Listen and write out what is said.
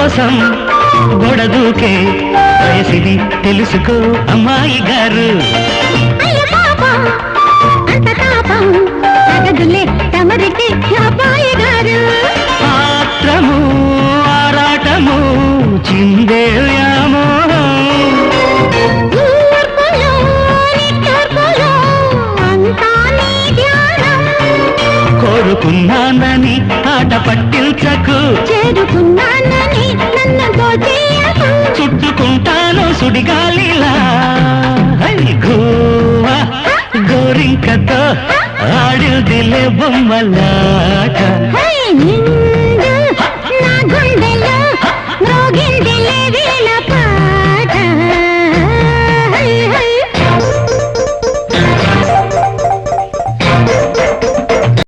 కోసం గొడదూకే వయసిది తెలుసుకో అమ్మాయి గారు. అయ్య పాపం అంత తాపం తగదులే తమరికి అబ్బాయి గారు. ఆత్రము ఆరాటము చిందే వ్యామోహం కోరుకున్నానని ఆట పట్టించకు చేరుకున్నానని నన్ను దోచేయకు చుట్టుకుంటాను సుడిగాలిలా గోవా గోరింకతో ఆడిదిలే బొమ్మలాట నిన్ను